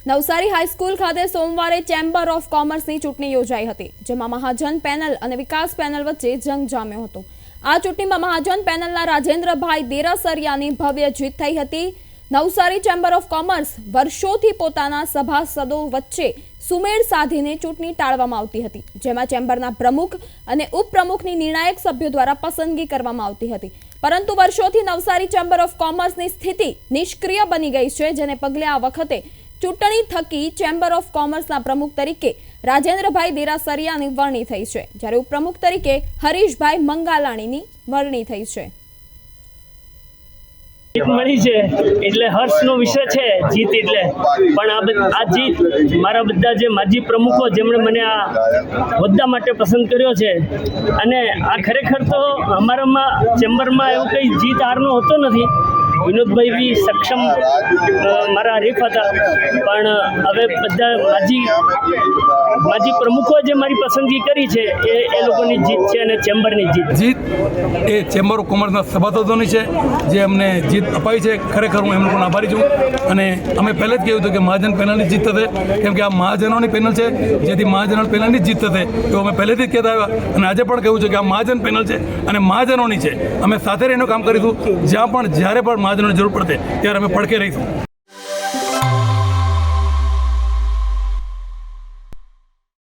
Navsari high school ખાતે સોમવારે chamber of કોમર્સની ચૂંટણી યોજાઈ હતી, જેમાં મહાજન પેનલ અને વિકાસ પેનલ વચ્ચે જંગ જામ્યો હતો। આ ચૂંટણીમાં મહાજન પેનલના રાજેન્દ્રભાઈ દેરાસરિયાની ભવ્ય જીત થઈ હતી। નવસારી ચેમ્બર ઓફ કોમર્સ વર્ષોથી પોતાના સભાસદો વચ્ચે સુમેળ સાધીને ચૂંટણી ટાળવામાં આવતી હતી, જેમાં ચેમ્બરના પ્રમુખ અને ઉપપ્રમુખની નિર્ણાયક સભ્યો દ્વારા પસંદગી કરવામાં આવતી હતી। પરંતુ વર્ષોથી નવસારી ચેમ્બર ઓફ કોમર્સની સ્થિતિ નિષ્ક્રિય બની ગઈ છે, જેને પગલે આ વખતે ચૂંટણી થકી ચેમ્બર ઓફ કોમર્સના પ્રમુખ તરીકે રાજેન્દ્રભાઈ દેરાસરિયાની વરણી થઈ છે, જ્યારે ઉપપ્રમુખ તરીકે હરીશભાઈ મંગાલાણીની વરણી થઈ છે। જીત મળી છે એટલે હર્ષનો વિષય છે જીત એટલે, પણ આ જીત મારા બધા જે માજી પ્રમુખો જેમણે મને આ હોદ્દા માટે પસંદ કર્યો છે, અને આ ખરેખર તો અમારામાં ચેમ્બરમાં એવું કંઈ જીત હારનો હોતો નથી। વિનોદભાઈ બી સક્ષમ મારા હરીફ હતા, પણ હવે બધા માજી પ્રમુખો જે મારી પસંદગી કરી છે એ લોકોની જીત છે અને ચેમ્બરની જીત એ ચેમ્બર ઓફ કોમર્સના સભાસદોની છે જે અમને જીત અપાઈ છે। ખરેખર હું એમનો પણ આભારી છું, અને અમે પહેલે જ કહ્યું હતું કે મહાજન પેનલની જીત થશે, કેમ કે આ મહાજનોની પેનલ છે, જેથી મહાજન પેનલની જીત થશે તો અમે પહેલેથી જ કહેતા આવ્યા, અને આજે પણ કહ્યું છે કે આ મહાજન પેનલ છે અને મહાજનોની છે। અમે સાથે રહીને કામ કરીશું, જ્યાં પણ જ્યારે પણ મહાજનોની જરૂર પડશે ત્યારે અમે પડખે રહીશું।